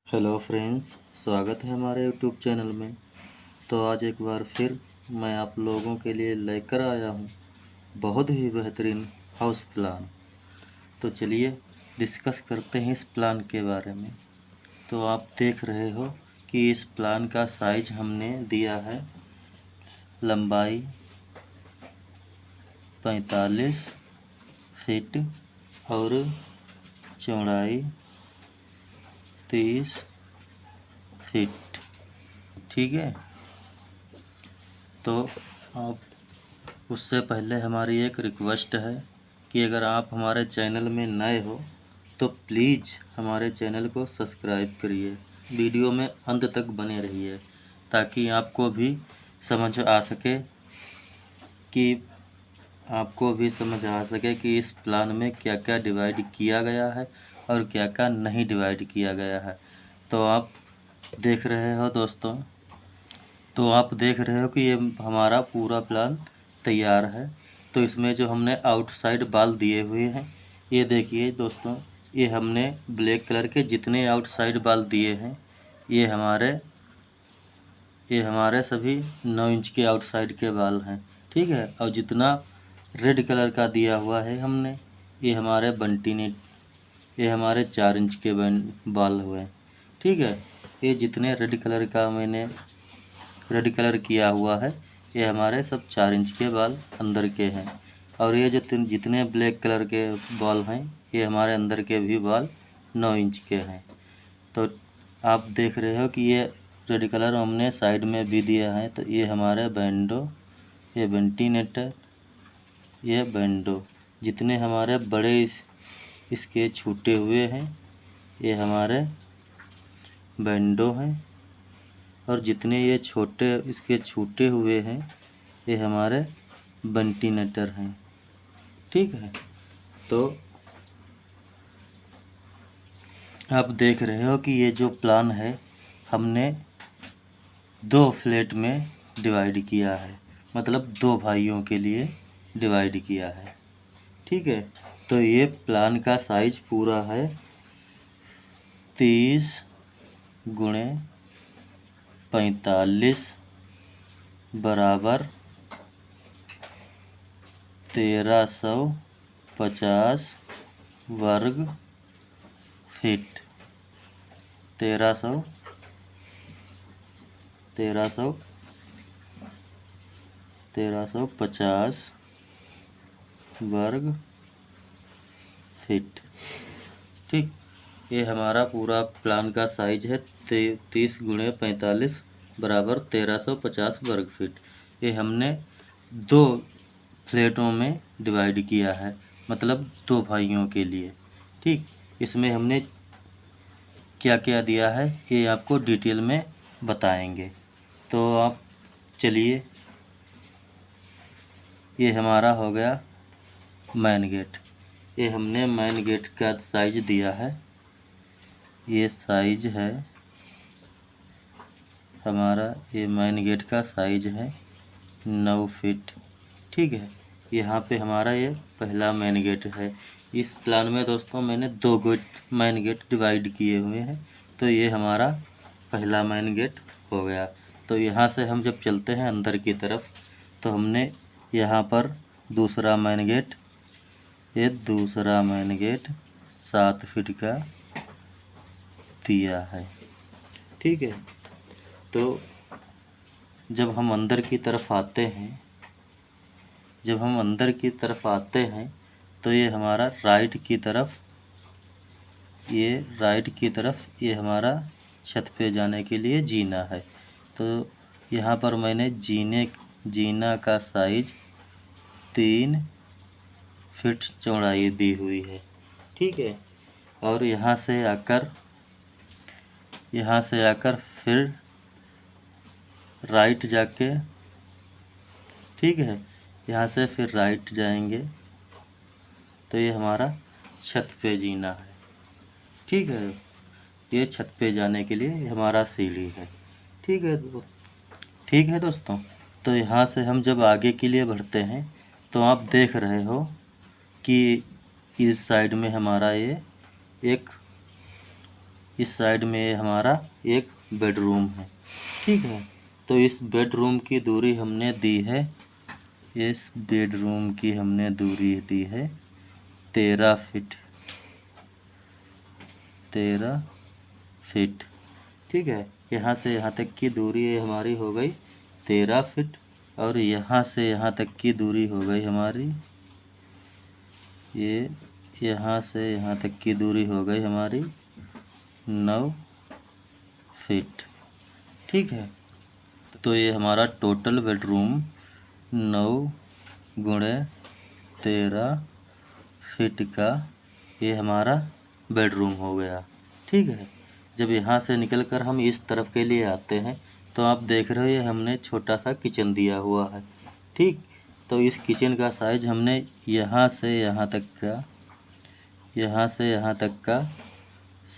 Hello friends, स्वागत है हमारे यूट्यूब चैनल में। तो आज एक बार फिर मैं आप लोगों के लिए लेकर आया हूँ बहुत ही बेहतरीन हाउस प्लान। तो चलिए डिस्कस करते हैं इस प्लान के बारे में। तो आप देख रहे हो कि इस प्लान का साइज हमने दिया है लंबाई 45 फीट और चौड़ाई 30 फीट। ठीक है। तो आप उससे पहले हमारी एक रिक्वेस्ट है कि अगर आप हमारे चैनल में नए हो तो प्लीज़ हमारे चैनल को सब्सक्राइब करिए, वीडियो में अंत तक बने रहिए ताकि आपको भी समझ आ सके कि इस प्लान में क्या क्या डिवाइड किया गया है और क्या क्या नहीं डिवाइड किया गया है। तो आप देख रहे हो दोस्तों, तो आप देख रहे हो कि ये हमारा पूरा प्लान तैयार है। तो इसमें जो हमने आउटसाइड बाल दिए हुए हैं, ये देखिए दोस्तों, ये हमने ब्लैक कलर के जितने आउटसाइड बाल दिए हैं ये हमारे सभी 9 इंच के आउटसाइड के बाल हैं। ठीक है। और जितना रेड कलर का दिया हुआ है हमने, ये हमारे बंटी ने ये हमारे 4 इंच के बाल हुए। ठीक है। ये जितने रेड कलर किया हुआ है ये हमारे सब 4 इंच के बाल अंदर के हैं। और ये जो जितने ब्लैक कलर के बाल हैं ये हमारे अंदर के भी बाल 9 इंच के हैं। तो आप देख रहे हो कि ये रेड कलर हमने साइड में भी दिया है। तो ये हमारे ये वेंटिलेटर, ये बैंडो, जितने हमारे बड़े इसके छूटे हुए हैं ये हमारे बैंडो हैं, और जितने ये छोटे इसके छूटे हुए हैं ये हमारे वेंटिलेटर हैं। ठीक है। तो आप देख रहे हो कि ये जो प्लान है हमने 2 फ्लैट में डिवाइड किया है, मतलब 2 भाइयों के लिए डिवाइड किया है। ठीक है। तो ये प्लान का साइज पूरा है 30 गुणे 45 बराबर 1350 वर्ग फीट। 1350 वर्ग फीट। ठीक। ये हमारा पूरा प्लान का साइज है 30 गुणे 45 बराबर 1350 वर्ग फीट। ये हमने 2 फ्लैटों में डिवाइड किया है, मतलब 2 भाइयों के लिए। ठीक। इसमें हमने क्या क्या दिया है ये आपको डिटेल में बताएंगे। तो आप चलिए, ये हमारा हो गया मेन गेट। ये हमने मेन गेट का साइज दिया है, ये साइज है हमारा, ये मेन गेट का साइज है 9 फीट। ठीक है। यहाँ पे हमारा ये पहला मेन गेट है। इस प्लान में दोस्तों मैंने 2 मेन गेट डिवाइड किए हुए हैं। तो ये हमारा पहला मेन गेट हो गया। तो यहाँ से हम जब चलते हैं अंदर की तरफ तो हमने यहाँ पर दूसरा मेन गेट, ये दूसरा मेन गेट 7 फीट का दिया है। ठीक है। तो जब हम अंदर की तरफ आते हैं तो ये हमारा राइट की तरफ ये हमारा छत पे जाने के लिए जीना है। तो यहाँ पर मैंने जीना का साइज 3 फीट चौड़ाई दी हुई है। ठीक है। और यहाँ से आकर फिर राइट जाके, ठीक है, यहाँ से फिर राइट जाएंगे तो ये हमारा छत पे जीना है। ठीक है। ये छत पे जाने के लिए हमारा सीढ़ी है। ठीक है दोस्तों। तो यहाँ से हम जब आगे के लिए बढ़ते हैं तो आप देख रहे हो कि इस साइड में हमारा ये एक इस साइड में ये हमारा एक बेडरूम है। ठीक है, तो इस बेडरूम की दूरी हमने दी है, इस बेडरूम की हमने दूरी दी है 13 फीट, 13 फीट। ठीक है, यहाँ से यहाँ तक की दूरी ये हमारी हो गई 13 फीट, और यहाँ से यहाँ तक की दूरी हो गई हमारी, ये यहाँ से यहाँ तक की दूरी हो गई हमारी 9 फीट। ठीक है, तो ये हमारा टोटल बेडरूम 9 गुणे 13 फीट का ये हमारा बेडरूम हो गया। ठीक है, जब यहाँ से निकलकर हम इस तरफ के लिए आते हैं तो आप देख रहे हो ये हमने छोटा सा किचन दिया हुआ है। ठीक, तो इस किचन का साइज हमने यहाँ से यहाँ तक का, यहाँ से यहाँ तक का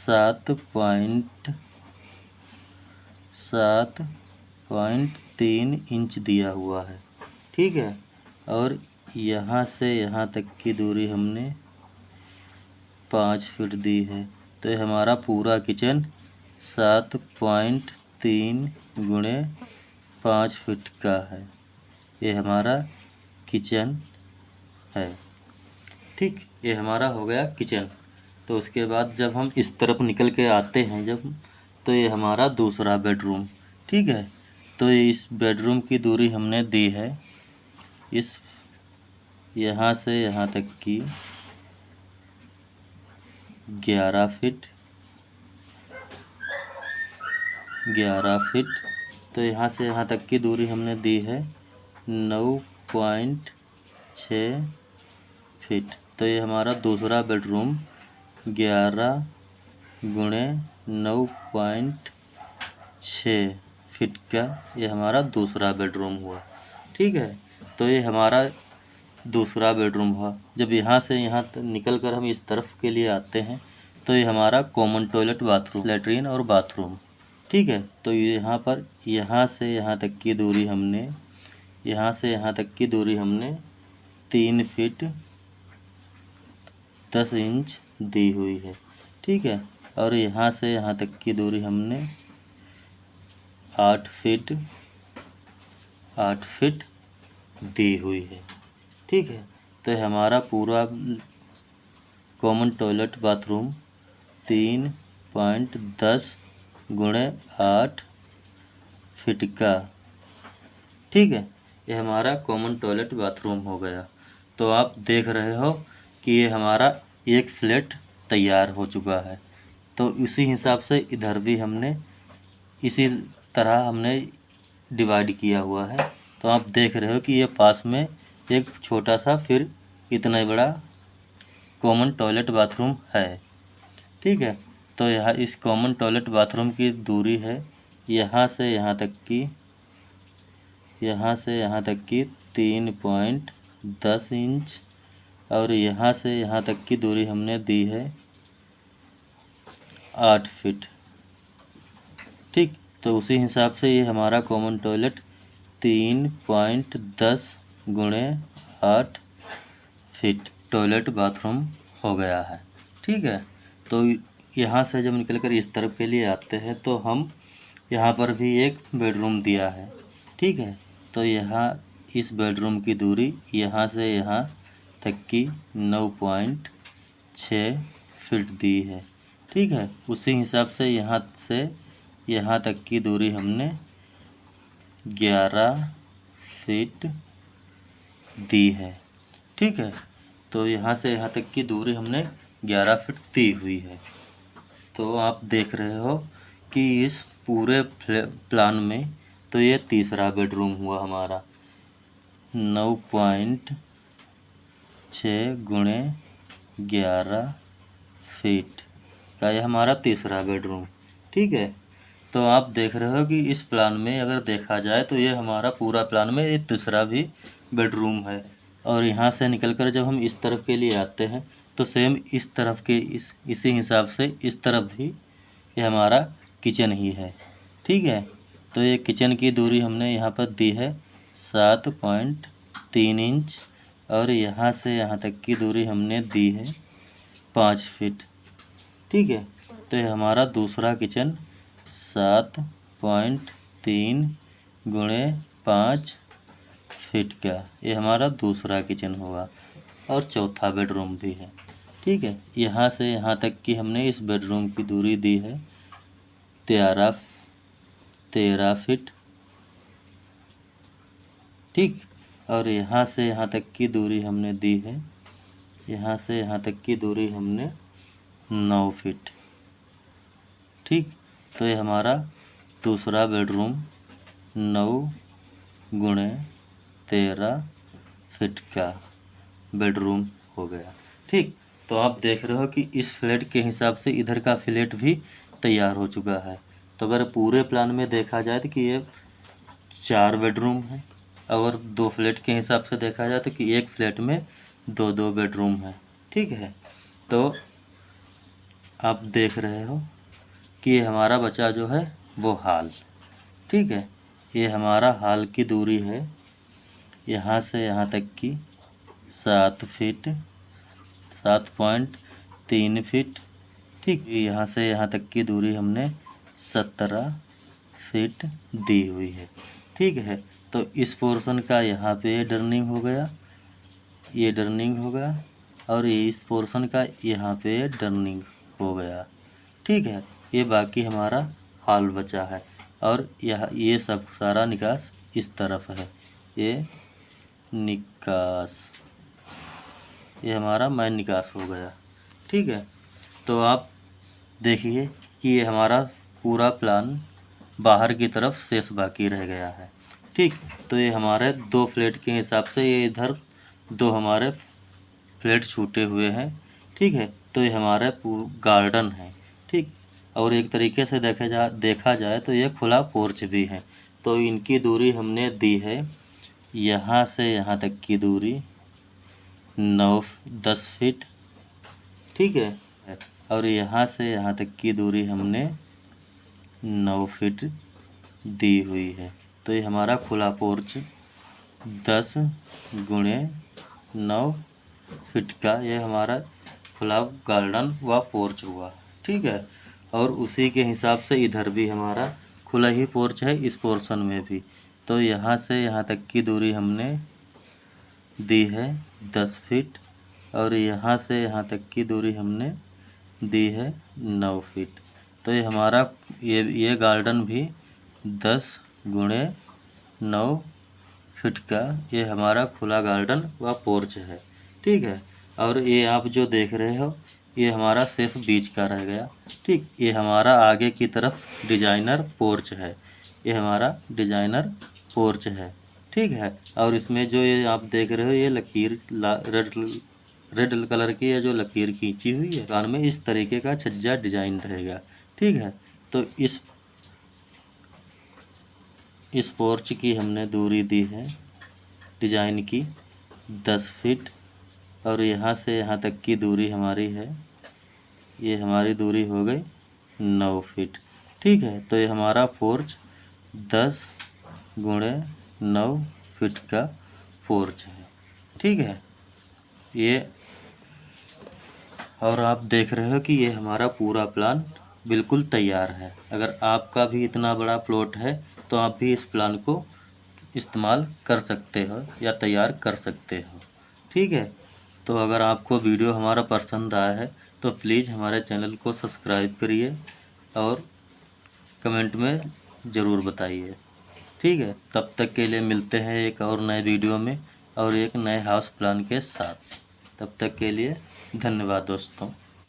7.3 इंच दिया हुआ है। ठीक है, और यहाँ से यहाँ तक की दूरी हमने 5 फीट दी है। तो ये हमारा पूरा किचन 7.3 गुणे 5 फीट का है, ये हमारा किचन है। ठीक, ये हमारा हो गया किचन। तो उसके बाद जब हम इस तरफ निकल के आते हैं जब, तो ये हमारा दूसरा बेडरूम। ठीक है, तो इस बेडरूम की दूरी हमने दी है, इस यहाँ से यहाँ तक की 11 फीट, 11 फीट। तो यहाँ से यहाँ तक की दूरी हमने दी है 9.6 फीट। तो ये हमारा दूसरा बेडरूम 11 गुणे 9.6 फीट का ये हमारा दूसरा बेडरूम हुआ। ठीक है, तो ये हमारा दूसरा बेडरूम हुआ। जब यहाँ से यहाँ निकल कर हम इस तरफ के लिए आते हैं तो ये हमारा कॉमन टॉयलेट, बाथरूम, लेटरिन और बाथरूम। ठीक है, तो यहाँ पर यहाँ से यहाँ तक की दूरी हमने, यहाँ से यहाँ तक की दूरी हमने 3 फीट 10 इंच दी हुई है। ठीक है, और यहाँ से यहाँ तक की दूरी हमने 8 फीट दी हुई है। ठीक है, तो हमारा पूरा कॉमन टॉयलेट बाथरूम 3.10 गुणे 8 फीट का। ठीक है, ये हमारा कॉमन टॉयलेट बाथरूम हो गया। तो आप देख रहे हो कि ये हमारा एक फ्लैट तैयार हो चुका है। तो उसी हिसाब से इधर भी हमने इसी तरह हमने डिवाइड किया हुआ है। तो आप देख रहे हो कि ये पास में एक छोटा सा फिर इतना बड़ा कॉमन टॉयलेट बाथरूम है। ठीक है, तो यहाँ इस कॉमन टॉयलेट बाथरूम की दूरी है यहाँ से यहाँ तक की, यहाँ से यहाँ तक की 3.10 इंच, और यहाँ से यहाँ तक की दूरी हमने दी है 8 फीट। ठीक, तो उसी हिसाब से ये हमारा कॉमन टॉयलेट 3.10 गुणे 8 फीट टॉयलेट बाथरूम हो गया है। ठीक है, तो यहाँ से जब निकलकर इस तरफ के लिए आते हैं तो हम यहाँ पर भी एक बेडरूम दिया है। ठीक है, तो यहाँ इस बेडरूम की दूरी यहाँ से यहाँ तक की 9.6 फीट दी है। ठीक है, उसी हिसाब से यहाँ तक की दूरी हमने 11 फीट दी है। ठीक है, तो यहाँ से यहाँ तक की दूरी हमने 11 फीट दी हुई है। तो आप देख रहे हो कि इस पूरे प्लान में तो ये तीसरा बेडरूम हुआ हमारा 9.6 गुणे 11 फीट का, ये हमारा तीसरा बेडरूम। ठीक है, तो आप देख रहे हो कि इस प्लान में अगर देखा जाए तो ये हमारा पूरा प्लान में ये तीसरा भी बेडरूम है। और यहाँ से निकलकर जब हम इस तरफ के लिए आते हैं तो सेम इस तरफ के इसी हिसाब से इस तरफ भी ये हमारा किचन ही है। ठीक है, तो ये किचन की दूरी हमने यहाँ पर दी है 7.3 इंच, और यहाँ से यहाँ तक की दूरी हमने दी है 5 फीट। ठीक है, तो ये हमारा दूसरा किचन 7.3 गुणे 5 फीट का, ये हमारा दूसरा किचन होगा। और चौथा बेडरूम भी है। ठीक है, यहाँ से यहाँ तक की हमने इस बेडरूम की दूरी दी है 13 फीट। ठीक, और यहाँ से यहाँ तक की दूरी हमने दी है, यहाँ से यहाँ तक की दूरी हमने 9 फीट। ठीक, तो ये हमारा दूसरा बेडरूम 9 गुणे 13 फीट का बेडरूम हो गया। ठीक, तो आप देख रहे हो कि इस फ्लैट के हिसाब से इधर का फ्लैट भी तैयार हो चुका है। तो अगर पूरे प्लान में देखा जाए तो कि ये 4 बेडरूम है, और 2 फ्लैट के हिसाब से देखा जाए तो कि एक फ्लैट में 2-2 बेडरूम है। ठीक है, तो आप देख रहे हो कि ये हमारा बचा जो है वो हॉल। ठीक है, ये हमारा हॉल की दूरी है यहाँ से यहाँ तक की 7 फीट, 7.3 फीट। ठीक, यहाँ से यहाँ तक की दूरी हमने 17 फीट दी हुई है। ठीक है, तो इस पोर्शन का यहाँ पे टर्निंग हो गया, ये टर्निंग हो गया, और ये इस पोर्शन का यहाँ पे टर्निंग हो गया। ठीक है, ये बाकी हमारा हॉल बचा है, और ये सब सारा निकास इस तरफ है, ये निकास, ये हमारा मेन निकास हो गया। ठीक है, तो आप देखिए कि ये हमारा पूरा प्लान बाहर की तरफ शेष बाकी रह गया है। ठीक, तो ये हमारे 2 फ्लैट के हिसाब से ये इधर 2 हमारे फ्लैट छूटे हुए हैं। ठीक है, तो ये हमारा गार्डन है। ठीक, और एक तरीके से देखा जाए तो ये खुला पोर्च भी है। तो इनकी दूरी हमने दी है, यहाँ से यहाँ तक की दूरी 9-10 फीट। ठीक है, और यहाँ से यहाँ तक की दूरी हमने 9 फीट दी हुई है। तो ये हमारा खुला पोर्च 10 गुणे 9 फीट का ये हमारा खुला गार्डन व पोर्च हुआ। ठीक है, और उसी के हिसाब से इधर भी हमारा खुला ही पोर्च है इस पोर्शन में भी। तो यहाँ से यहाँ तक की दूरी हमने दी है 10 फीट, और यहाँ से यहाँ तक की दूरी हमने दी है 9 फीट। तो ये हमारा ये गार्डन भी 10 गुणे 9 फीट का ये हमारा खुला गार्डन व पोर्च है। ठीक है, और ये आप जो देख रहे हो ये हमारा शेष बीच का रह गया। ठीक, ये हमारा आगे की तरफ डिजाइनर पोर्च है, ये हमारा डिजाइनर पोर्च है। ठीक है, और इसमें जो ये आप देख रहे हो ये लकीर रेड कलर की है जो लकीर खींची हुई है, कान में इस तरीके का छज्जा डिजाइन रहेगा। ठीक है, तो इस पोर्च की हमने दूरी दी है डिजाइन की 10 फीट, और यहाँ से यहाँ तक की दूरी हमारी है, ये हमारी दूरी हो गई 9 फीट। ठीक है, तो ये हमारा पोर्च 10 गुणे 9 फीट का पोर्च है। ठीक है, ये और आप देख रहे हो कि ये हमारा पूरा प्लान बिल्कुल तैयार है। अगर आपका भी इतना बड़ा प्लॉट है तो आप भी इस प्लान को इस्तेमाल कर सकते हो या तैयार कर सकते हो। ठीक है, तो अगर आपको वीडियो हमारा पसंद आया है तो प्लीज़ हमारे चैनल को सब्सक्राइब करिए और कमेंट में ज़रूर बताइए। ठीक है, तब तक के लिए मिलते हैं एक और नए वीडियो में और एक नए हाउस प्लान के साथ। तब तक के लिए धन्यवाद दोस्तों।